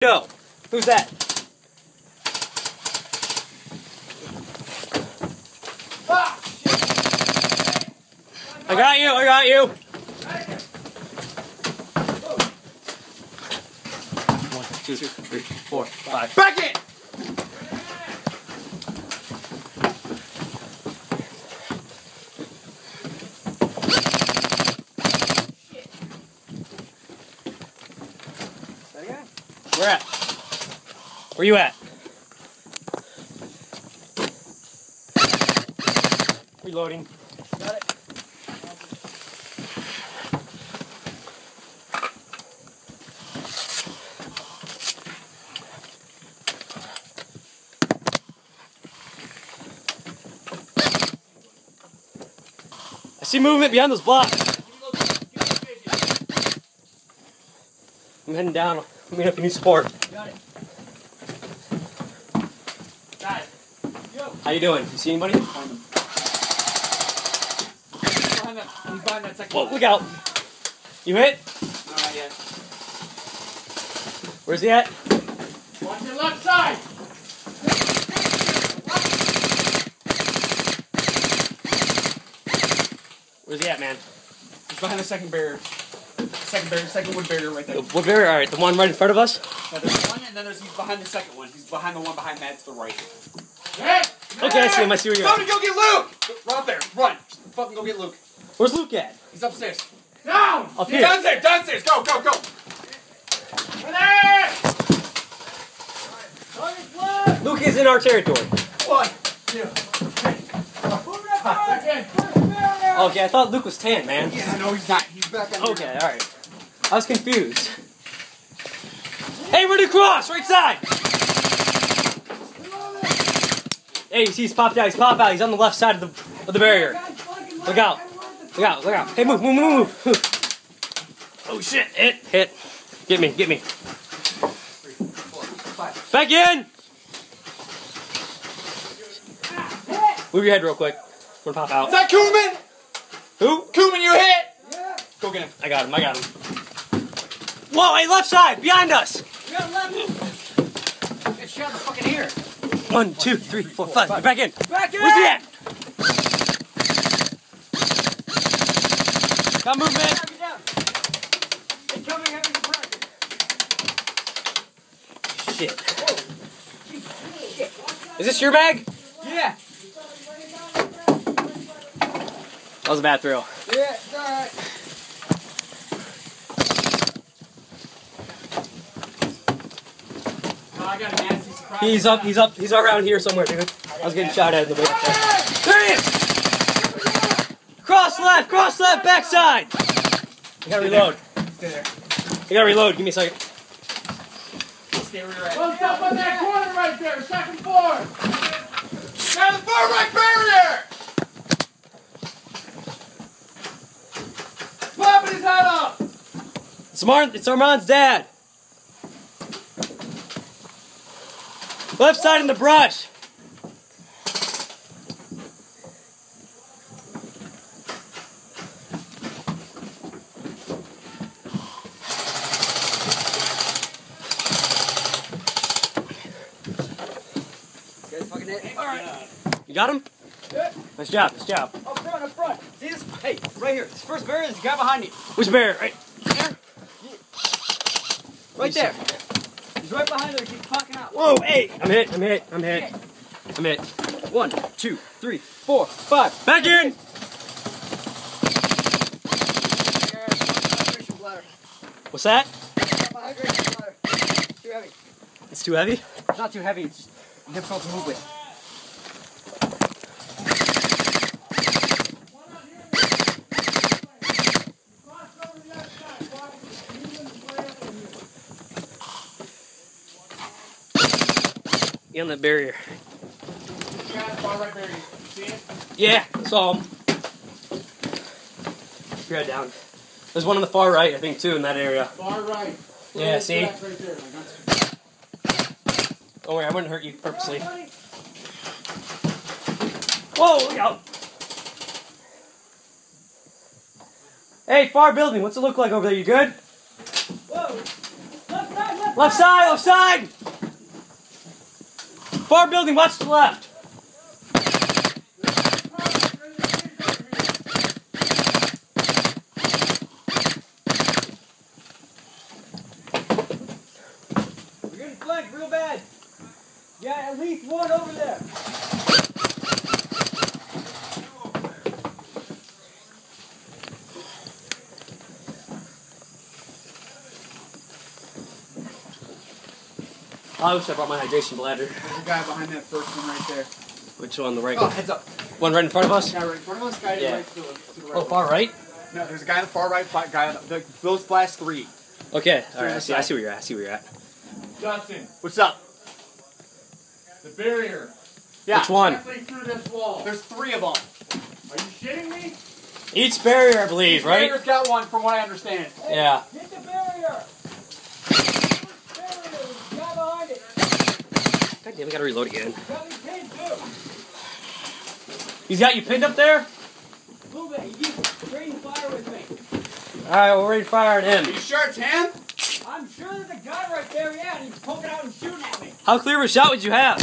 Go. Who's that? Ah, I got you. I got you. 1, 2, 3, 4, 5. back in! Where at? Where you at? Reloading. Got it. I see movement behind those blocks. I'm heading down. Let me know if you need support. Got it. How you doing? You see anybody? He's behind that second. Whoa, look out. You hit? No, not yet. Where's he at? On your left side! Where's he at, man? He's behind the second barrier. Second wood barrier right there. What barrier? Alright, the one right in front of us? Now there's one, and then he's behind the second one. He's behind the one behind that to the right. Okay, I see him. I see where you're at. Somebody go get Luke! Run up there. Run. Fucking go get Luke. Where's Luke at? He's upstairs. Down! Up here. Downstairs! Downstairs! Go, go, go! Right there! Luke is in our territory. 1, 2, 3, 4, 5. Okay, I thought Luke was 10, man. Yeah, no, he's not. He's back on. Okay, alright. I was confused. Hey, we're to cross! Right side! Hey, you see he's popped out. He's popped out. He's on the left side of the barrier. Look out. Look out. Look out. Hey, move, move, move, move. Oh, shit. Hit. Get me, get me. 3, 4, 5. Back in! Move your head real quick. We're gonna pop out. Is that Koeman? Who? Koeman, you hit? Yeah. Go get him. I got him. I got him. Whoa, hey, left side, behind us. Get left. Get shot in the fucking ear. 1, 2, 3, 4, 5. Get back in. Back in! Where's he at? Got movement. Incoming heavy suppression. Shit. Is this your bag? Yeah. That was a bad throw. Yeah, it's alright. Oh, I got a nasty surprise. He's around here somewhere, dude. I was getting shot at in the back. There he is! Cross left, backside! I gotta reload. Stay there. I gotta reload, give me a second. Stay where you're at. Don't stop on that corner right there, second floor! Down the far right barrier! Popping his head up! It's Armand's dad. Left side in the brush. You guys fucking hit? Alright. You got him? Yeah. Nice job, nice job. Up front, up front. See this? Hey, right here. This first barrier is the guy behind you. Which bear? Right there? Right there. He's right behind there. Keep clocking out. Whoa, hey! I'm hit. 1, 2, 3, 4, 5. Back in! What's that? Too heavy. It's too heavy? It's not too heavy. It's just difficult to move with. Get on that barrier. Far right barrier. See it? Yeah, saw him. Your head down. There's one on the far right, I think, too, in that area. Far right. Yeah, see? Right there. Don't worry, I wouldn't hurt you purposely. Whoa, look out! Hey, far building, what's it look like over there? You good? Whoa! Left side, left Left side, left side! Far building, watch the left. We're getting flanked real bad. Yeah, at least one over there. I wish I brought my hydration bladder. There's a guy behind that first one right there. Which one, the right Oh, one? heads up. One right in front of us? Guy right in front of us, guy Yeah. right to the right. Oh, far right? No, there's a guy on the far right, guy on those flash 3. Okay, alright, I see where you're at, I see where you're at. Justin. What's up? The barrier. Yeah. Which one? Directly through this wall. There's 3 of them. Are you shitting me? Each barrier, I believe, right? Barrier's got one, from what I understand. Yeah. Hit the barrier. Barrier, there's a guy behind it. God damn, we gotta reload again. Got me pinned too. He's got you pinned up there? A little bit. He's trading fire with me. Alright, we're ready to fire at him. Are you sure it's him? I'm sure there's a guy right there, yeah, and he's poking out and shooting at me. How clear of a shot would you have?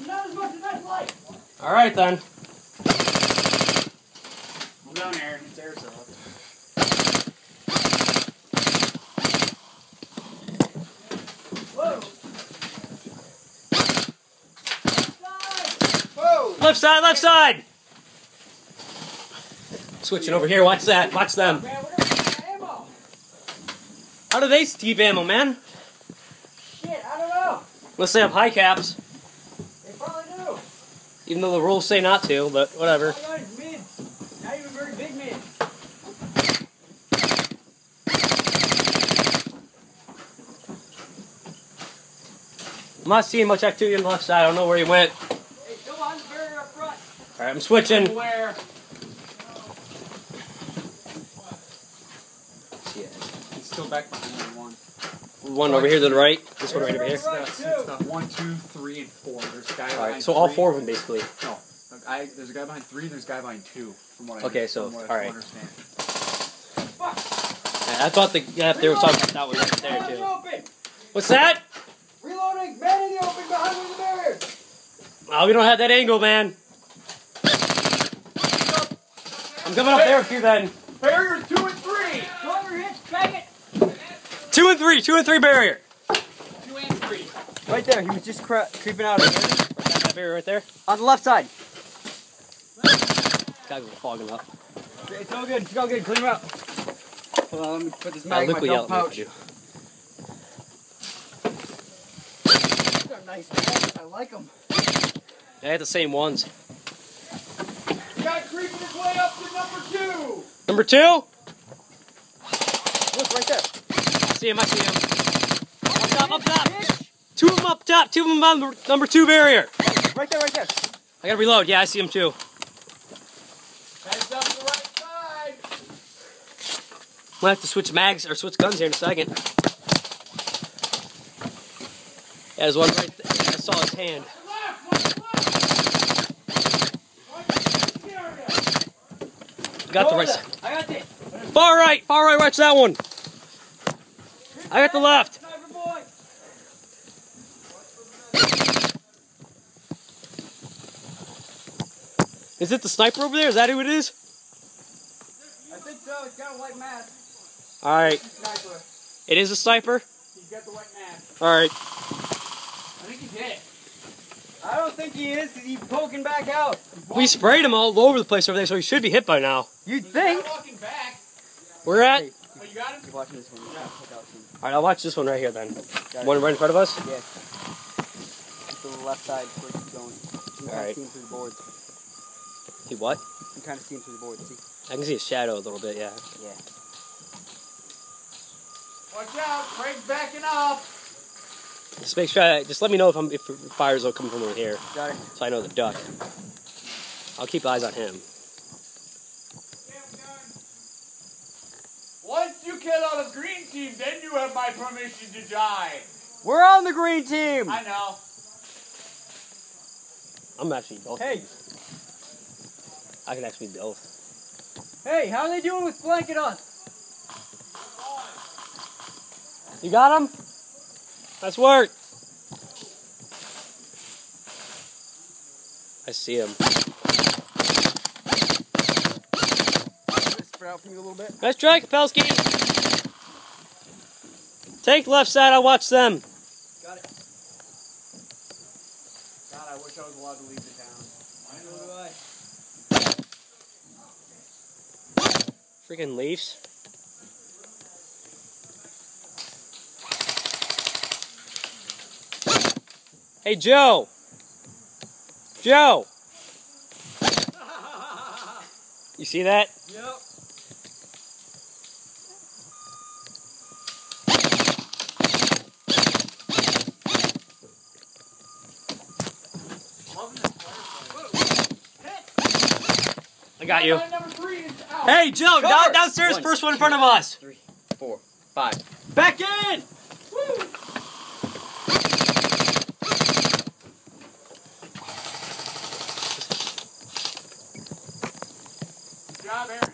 Not as much as I'd like. Alright then. I'm down, Aaron. It's Airsoft. Whoa. Whoa! Left side, left side! Switching over here, watch that, watch them. Man, we're gonna run ammo. How do they keep ammo, man? Shit, I don't know. Unless they have high caps. They probably do. Even though the rules say not to, but whatever. All I got is mids. Not even very big mids. I'm not seeing much activity on the left side, I don't know where he went. Hey, come on, the barrier up front. Alright, I'm switching. Where? He's still back behind one. One over here to the right, this one right over here. It's the 1, 2, 3, and 4. There's a guy behind Alright, so all 3. 4 of them basically. No. There's a guy behind 3, there's a guy behind 2. From what I Okay, so, from what alright. I understand. Yeah, I thought the guy up there was talking about that one right there Man in too. the open. What's that? Reloading. Man in the open behind one of the barriers. Oh, we don't have that angle, man. I'm coming up there with you then. Barriers 2 and 3! Driver hits. Bang it. 2 and 3 barrier. 2 and 3. Right there. He was just creeping out of the That barrier right there. on the left side. Guys are fogging up. It's all good. It's all good. Clean him out. Hold on. Let me put this mag in my Liquid belt yellow. pouch. These are nice bags. I like them. They had the same ones. Guy creeping his way up to number 2! Number 2? Look right there. I see him. Up top, up top. 2 of them up top, 2 of them on the number 2 barrier. Right there. Right there. I gotta reload. Yeah, I see him too. Heads up the right side! I'm gonna have to switch mags or switch guns here in a second. Yeah, there's one right there. I saw his hand. Got the right side. I got this. Far right, watch that one. I got the left. Sniper boy. Is it the sniper over there? Is that who it is? I think so. It's got a white mask. Alright. Sniper. It is a sniper? He's got the white mask. Alright. I think he's hit. I don't think he is because he's poking back out. We sprayed him all over the place over there, so he should be hit by now. You'd He's think. not walking back. We're at? Oh, you got him? You're watching this one. Yeah, check out some. Alright, I'll watch this one right here then. Got One right in front of us? Yeah. To the left side where he's going. You can kind Alright. of see him through the boards. He what? You can kind of see him through the boards. See? I can see his shadow a little bit, yeah. Yeah. Watch out, Craig's backing up. Just make sure, just let me know if fires will come from over here, Got it. so I know the duck. I'll keep eyes on him. Once you kill all the green team, then you have my permission to die. We're on the green team. I know. I'm actually both. Hey. I can actually be both. Hey, how are they doing with blanket us? You got him? Nice work. I see him. Spread out from you a little bit. Nice try, Kapelski. Take left side, I'll watch them. Got it. God, I wish I was allowed to leave the town. I know do I. Freaking Leafs. Hey, Joe. Joe. You see that? Yep. I got you. Number 3 is out. Hey, Joe, downstairs, first one in front of us. 3, 4, 5. Back in! Woo! Good job, Aaron.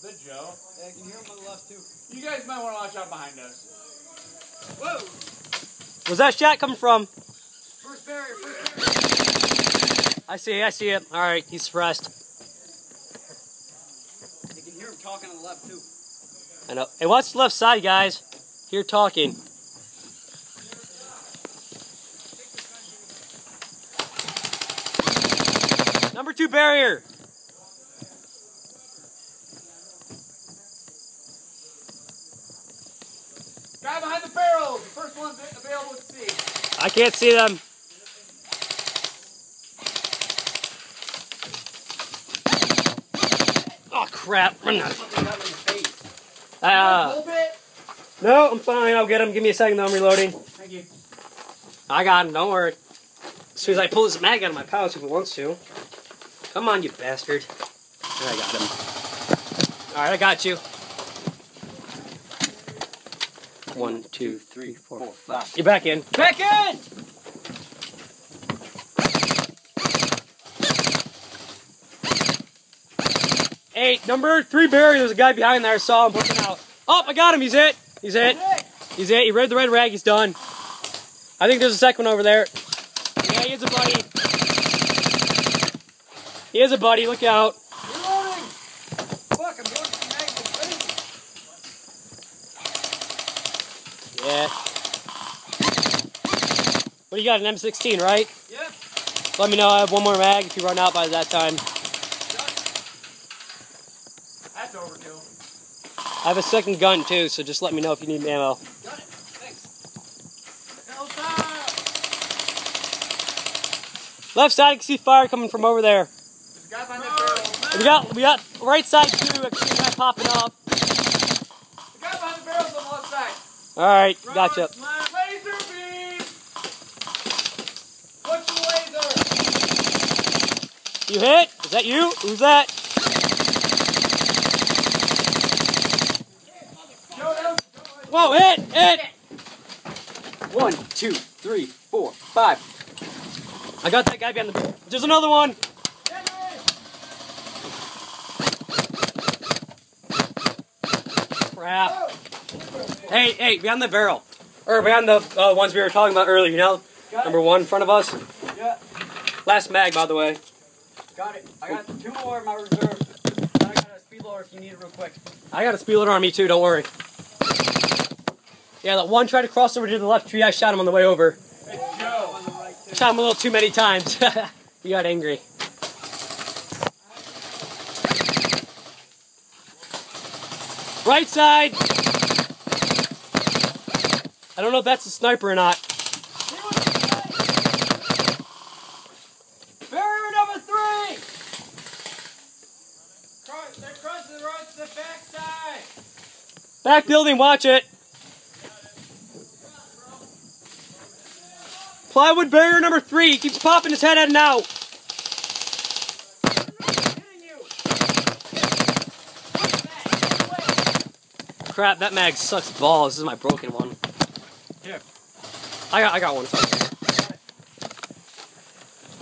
Good, Joe. Yeah, I can hear him on the left too. You guys might want to watch out behind us. Whoa! Where's that shot coming from? First barrier, first barrier. I see it. All right, he's suppressed. You can hear him talking on the left too. I know. Hey, watch the left side, guys. Hear talking. Number 2 barrier. Guy behind the barrels. The first one's available to see. I can't see them. Oh, crap. I'm not. Something got in the face. A little bit. No, I'm fine. I'll get him. Give me a second, though. I'm reloading. Thank you. I got him. Don't worry. As soon as I pull this mag out of my pouch if it wants to. Come on, you bastard. There, I got him. All right, I got you. 1, 2, 3, 4, 5. Get back in. Back in! Hey, number 3 barrier. There's a guy behind there. I saw him poking out. Oh, I got him. He's it. He's it. He's it. He read the red rag. He's done. I think there's a second one over there. Yeah, he is a buddy. He is a buddy. Look out. Reloading! Fuck, I'm going to the magazine. Yeah. What do you got? An M16, right? Yeah. Let me know. I have one more mag if you run out by that time. That's overkill. I have a second gun too, so just let me know if you need ammo. Got it. Thanks. Left side, I can see fire coming from over there. There's a guy behind the barrels. We got right side too. I can see a guy popping up. The guy behind the barrels on the left side. All right, gotcha. Laser beam! What's the laser? You hit? Is that you? Who's that? Whoa, hit! Hit! 1, 2, 3, 4, 5. I got that guy behind the... There's another one! Crap. Hey, behind the barrel. Or behind the ones we were talking about earlier, you know? Number 1 in front of us. Yeah. Last mag, by the way. Got it. I got 2 more in my reserve. And I got a speed loader if you need it real quick. I got a speed loader on me too, don't worry. Yeah, that one tried to cross over to the left tree. I shot him on the way over. It's Joe. On the right too. Shot him a little too many times. He got angry. Right side. I don't know if that's a sniper or not. Barrier number 3! They're crossing the road to the back side. Back building, watch it. Plywood barrier number 3. He keeps popping his head in and out. Hitting you. Crap, that mag sucks balls. This is my broken one. Here. I got one.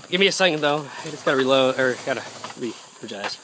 Give me a second though. I just gotta reload, or gotta re-energize.